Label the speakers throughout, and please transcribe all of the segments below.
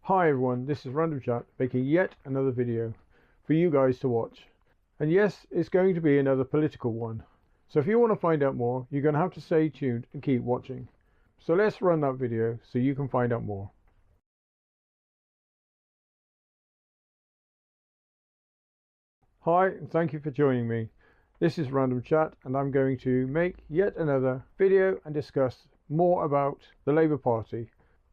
Speaker 1: Hi everyone, this is Random Chat making yet another video for you guys to watch. And yes, it's going to be another political one. So if you want to find out more, you're going to have to stay tuned and keep watching. So let's run that video so you can find out more. Hi, and thank you for joining me. This is Random Chat and I'm going to make yet another video and discuss more about the Labour Party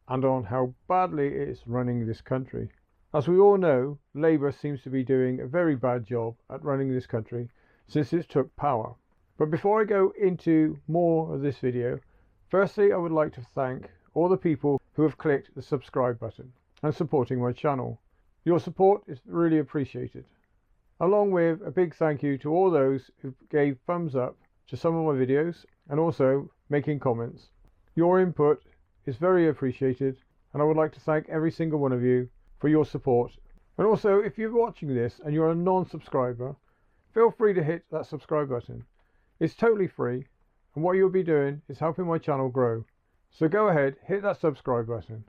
Speaker 1: and on how badly it is running this country. As we all know, Labour seems to be doing a very bad job at running this country since it took power. But before I go into more of this video, firstly I would like to thank all the people who have clicked the subscribe button and supporting my channel. Your support is really appreciated. Along with a big thank you to all those who gave thumbs up to some of my videos and also making comments. Your input is very appreciated and I would like to thank every single one of you for your support. And also, if you're watching this and you're a non-subscriber, feel free to hit that subscribe button. It's totally free and what you'll be doing is helping my channel grow. So go ahead, hit that subscribe button.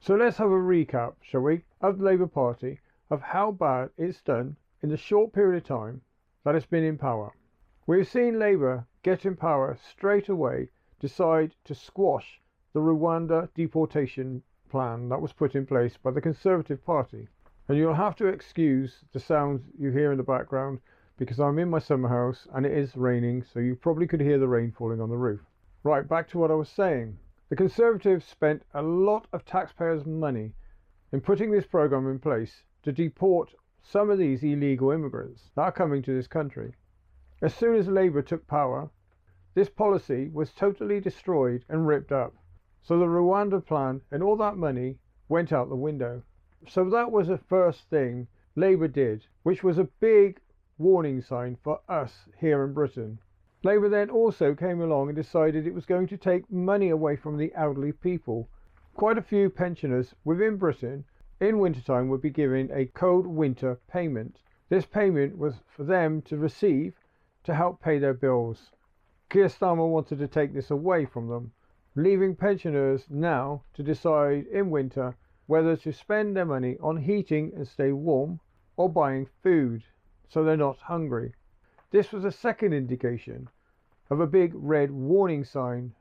Speaker 1: So let's have a recap, shall we, of the Labour Party, of how bad it's done in the short period of time that it's been in power. We've seen Labour get in power straight away, decide to squash the Rwanda deportation plan that was put in place by the Conservative Party. And you'll have to excuse the sounds you hear in the background because I'm in my summer house and it is raining, so you probably could hear the rain falling on the roof. Right, back to what I was saying. The Conservatives spent a lot of taxpayers' money in putting this program in place to deport some of these illegal immigrants that are coming to this country. As soon as Labour took power, this policy was totally destroyed and ripped up. So the Rwanda plan and all that money went out the window. So that was the first thing Labour did, which was a big warning sign for us here in Britain. Labour then also came along and decided it was going to take money away from the elderly people. Quite a few pensioners within Britain in wintertime would be given a cold winter payment. This payment was for them to receive to help pay their bills. Keir Starmer wanted to take this away from them, leaving pensioners now to decide in winter whether to spend their money on heating and stay warm or buying food so they're not hungry. This was a second indication of a big red warning sign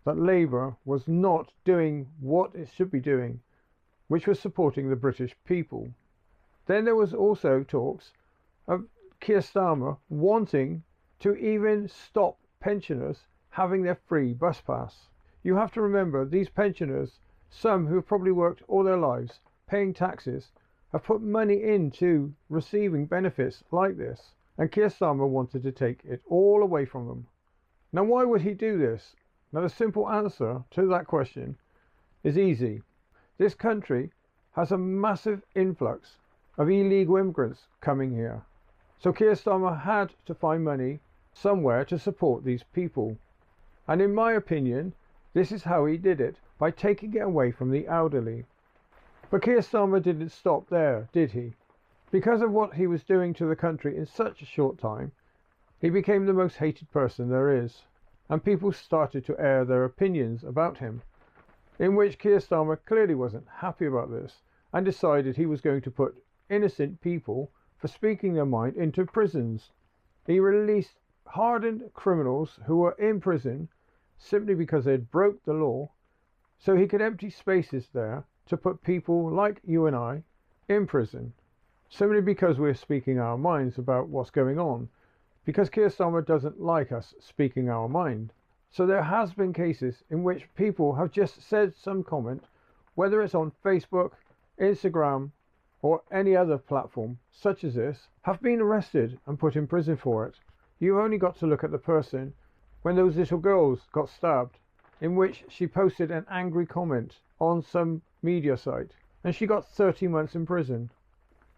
Speaker 1: that Labour was not doing what it should be doing, which was supporting the British people. Then there was also talks of Keir Starmer wanting to even stop pensioners having their free bus pass. You have to remember, these pensioners, some who have probably worked all their lives paying taxes, have put money into receiving benefits like this, and Keir Starmer wanted to take it all away from them. Now why would he do this? Now the simple answer to that question is easy. This country has a massive influx of illegal immigrants coming here. So Keir Starmer had to find money somewhere to support these people. And in my opinion, this is how he did it, by taking it away from the elderly. But Keir Starmer didn't stop there, did he? Because of what he was doing to the country in such a short time, he became the most hated person there is. And people started to air their opinions about him, in which Keir Starmer clearly wasn't happy about this and decided he was going to put innocent people for speaking their mind into prisons. He released hardened criminals who were in prison simply because they had broke the law, so he could empty spaces there to put people like you and I in prison, simply because we're speaking our minds about what's going on, because Keir Starmer doesn't like us speaking our mind. So there has been cases in which people have just said some comment, whether it's on Facebook, Instagram, or any other platform such as this, have been arrested and put in prison for it. You've only got to look at the person when those little girls got stabbed, in which she posted an angry comment on some media site, and she got 30 months in prison.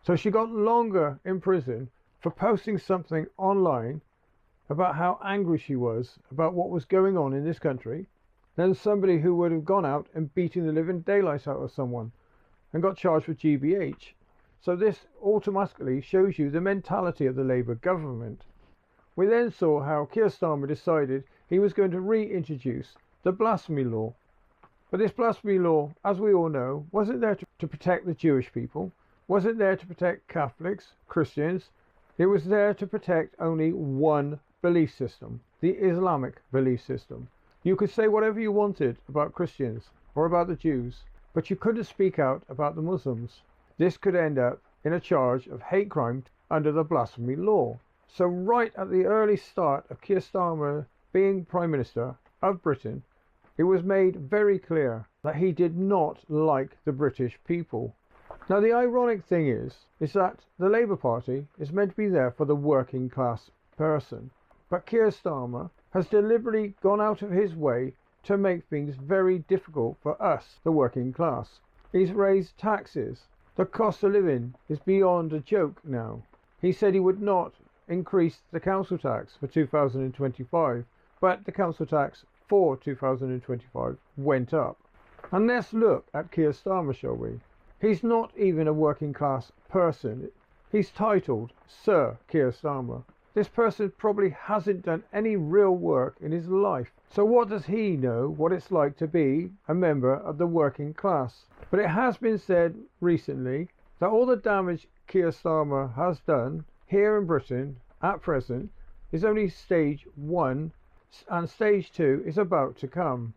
Speaker 1: So she got longer in prison for posting something online about how angry she was about what was going on in this country than somebody who would have gone out and beaten the living daylights out of someone and got charged with GBH. So this automatically shows you the mentality of the Labour government. We then saw how Keir Starmer decided he was going to reintroduce the blasphemy law, But this blasphemy law, as we all know, wasn't there to protect the Jewish people, wasn't there to protect Catholics, Christians. It was there to protect only one belief system, the Islamic belief system. You could say whatever you wanted about Christians or about the Jews, but you couldn't speak out about the Muslims. This could end up in a charge of hate crime under the blasphemy law. So right at the early start of Keir Starmer being Prime Minister of Britain, it was made very clear that he did not like the British people. Now the ironic thing is that the Labour Party is meant to be there for the working class person. But Keir Starmer has deliberately gone out of his way to make things very difficult for us, the working class. He's raised taxes. The cost of living is beyond a joke now. He said he would not increase the council tax for 2025, but the council tax for 2025 went up. And let's look at Keir Starmer, shall we? He's not even a working class person. He's titled Sir Keir Starmer. This person probably hasn't done any real work in his life. So what does he know what it's like to be a member of the working class? But it has been said recently that all the damage Keir Starmer has done here in Britain at present is only stage 1, and stage 2 is about to come.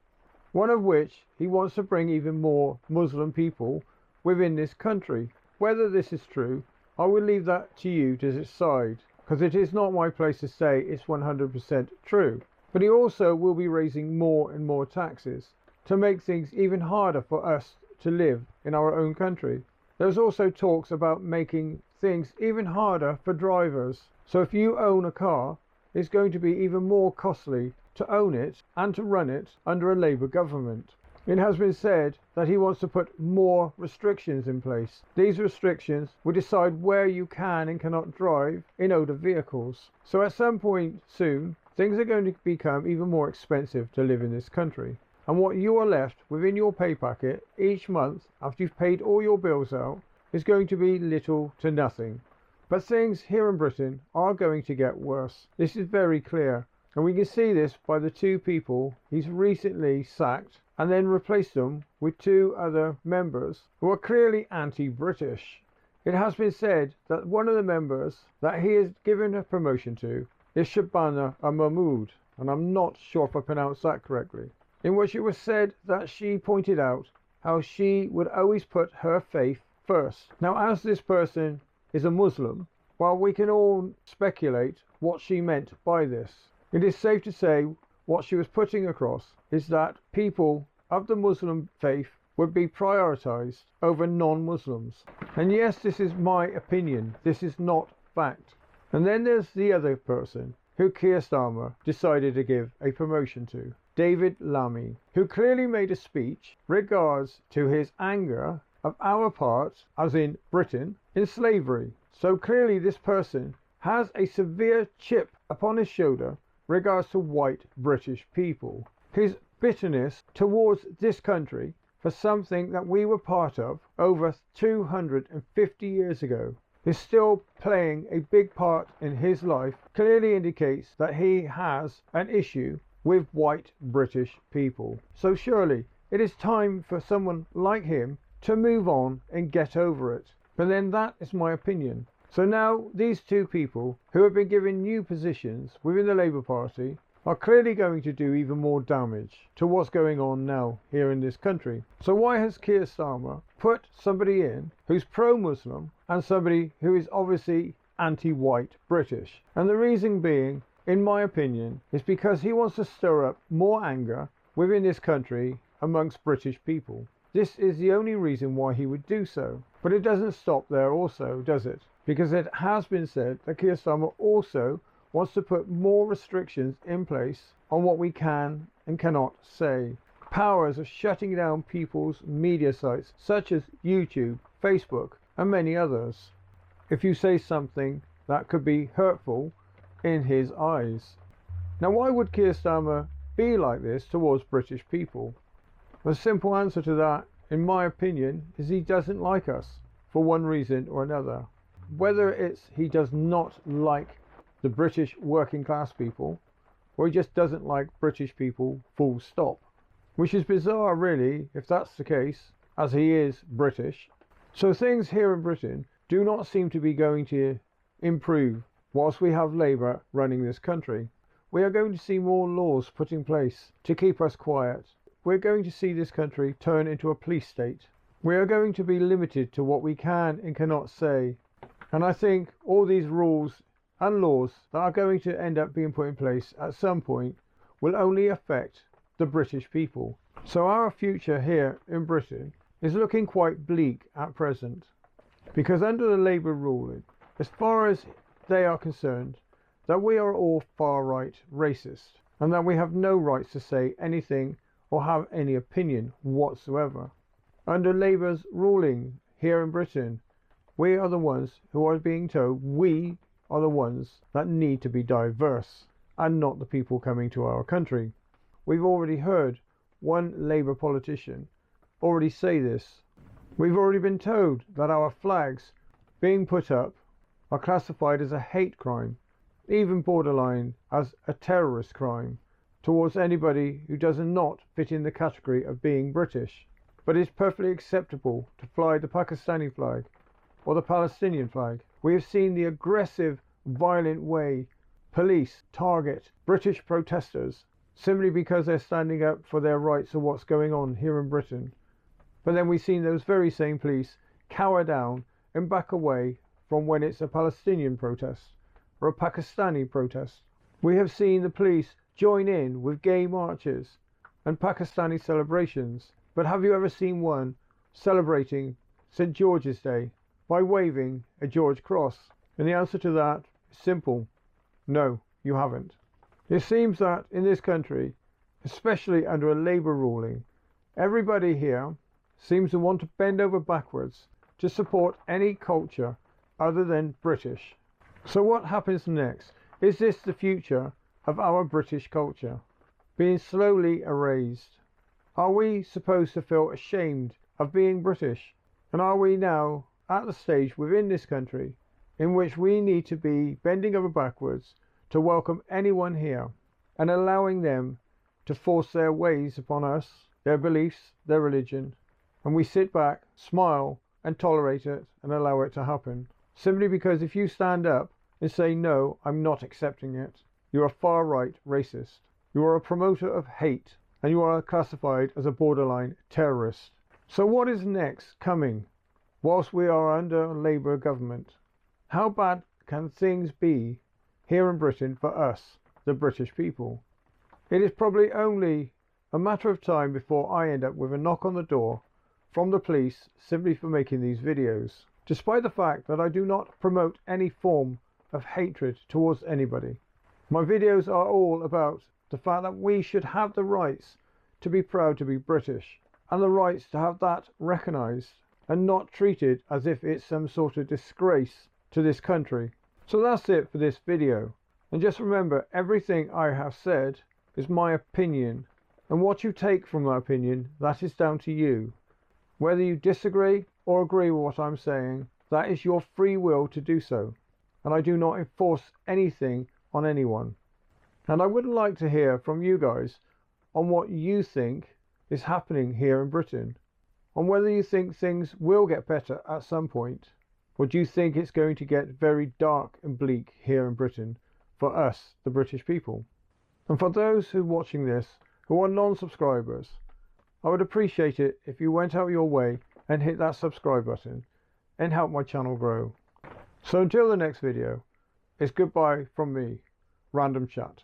Speaker 1: One of which he wants to bring even more Muslim people within this country. Whether this is true, I will leave that to you to decide, because it is not my place to say it's 100% true. But he also will be raising more and more taxes to make things even harder for us to live in our own country. There's also talks about making things even harder for drivers. So if you own a car, it's going to be even more costly to own it and to run it under a Labour government. It has been said that he wants to put more restrictions in place. These restrictions will decide where you can and cannot drive in older vehicles. So at some point soon, things are going to become even more expensive to live in this country. And what you are left within your pay packet each month after you've paid all your bills out is going to be little to nothing. But things here in Britain are going to get worse. This is very clear. And we can see this by the 2 people he's recently sacked and then replaced them with 2 other members who are clearly anti-British. It has been said that one of the members that he has given a promotion to is Shabana Mahmood, and I'm not sure if I pronounced that correctly, in which it was said that she pointed out how she would always put her faith first. Now, as this person is a Muslim, while we can all speculate what she meant by this, it is safe to say what she was putting across is that people of the Muslim faith would be prioritized over non-Muslims. And yes, this is my opinion. This is not fact. And then there's the other person who Keir Starmer decided to give a promotion to, David Lammy, who clearly made a speech regards to his anger of our part, as in Britain, in slavery. So clearly this person has a severe chip upon his shoulder regards to white British people. His bitterness towards this country for something that we were part of over 250 years ago is still playing a big part in his life, clearly indicates that he has an issue with white British people. So surely it is time for someone like him to move on and get over it. But then that is my opinion. So now these 2 people who have been given new positions within the Labour Party are clearly going to do even more damage to what's going on now here in this country. So why has Keir Starmer put somebody in who's pro-Muslim and somebody who is obviously anti-white British? And the reason being, in my opinion, is because he wants to stir up more anger within this country amongst British people. This is the only reason why he would do so. But it doesn't stop there also, does it? Because it has been said that Keir Starmer also wants to put more restrictions in place on what we can and cannot say. Powers of shutting down people's media sites such as YouTube, Facebook and many others if you say something that could be hurtful in his eyes. Now why would Keir Starmer be like this towards British people? The simple answer to that, in my opinion, is he doesn't like us for one reason or another. Whether it's he does not like the British working class people, or he just doesn't like British people full stop. which is bizarre really if that's the case, as he is British. So things here in Britain do not seem to be going to improve whilst we have Labour running this country. We are going to see more laws put in place to keep us quiet. We're going to see this country turn into a police state. We are going to be limited to what we can and cannot say. And I think all these rules and laws that are going to end up being put in place at some point will only affect the British people. So our future here in Britain is looking quite bleak at present. Because under the Labour ruling, as far as they are concerned, that we are all far-right racist and that we have no rights to say anything or have any opinion whatsoever. Under Labour's ruling here in Britain, we are the ones who are being told we are the ones that need to be diverse and not the people coming to our country. We've already heard one Labour politician already say this. We've already been told that our flags being put up are classified as a hate crime, even borderline as a terrorist crime towards anybody who does not fit in the category of being British. But it's perfectly acceptable to fly the Pakistani flag or the Palestinian flag. We have seen the aggressive, violent way police target British protesters simply because they're standing up for their rights of what's going on here in Britain. But then we've seen those very same police cower down and back away from when it's a Palestinian protest or a Pakistani protest. We have seen the police join in with gay marches and Pakistani celebrations. But have you ever seen one celebrating St. George's Day by waving a George cross? And the answer to that is simple. No, you haven't. It seems that in this country, especially under a Labour ruling, everybody here seems to want to bend over backwards to support any culture other than British. So what happens next? Is this the future of our British culture being slowly erased? Are we supposed to feel ashamed of being British? And are we now at the stage within this country in which we need to be bending over backwards to welcome anyone here and allowing them to force their ways upon us, their beliefs, their religion, and we sit back, smile and tolerate it and allow it to happen? Simply because if you stand up and say, no, I'm not accepting it, you're a far-right racist. You are a promoter of hate and you are classified as a borderline terrorist. So what is next coming whilst we are under a Labour government? How bad can things be here in Britain for us, the British people? It is probably only a matter of time before I end up with a knock on the door from the police simply for making these videos, despite the fact that I do not promote any form of hatred towards anybody. My videos are all about the fact that we should have the rights to be proud to be British and the rights to have that recognised and not treated as if it's some sort of disgrace to this country. So that's it for this video, and just remember, everything I have said is my opinion, and what you take from that opinion, that is down to you. Whether you disagree or agree with what I'm saying, that is your free will to do so, and I do not enforce anything on anyone. And I would like to hear from you guys on what you think is happening here in Britain, on whether you think things will get better at some point, or do you think it's going to get very dark and bleak here in Britain for us, the British people? And for those who are watching this who are non-subscribers, I would appreciate it if you went out your way and hit that subscribe button and help my channel grow. So until the next video, it's goodbye from me, Random Chat.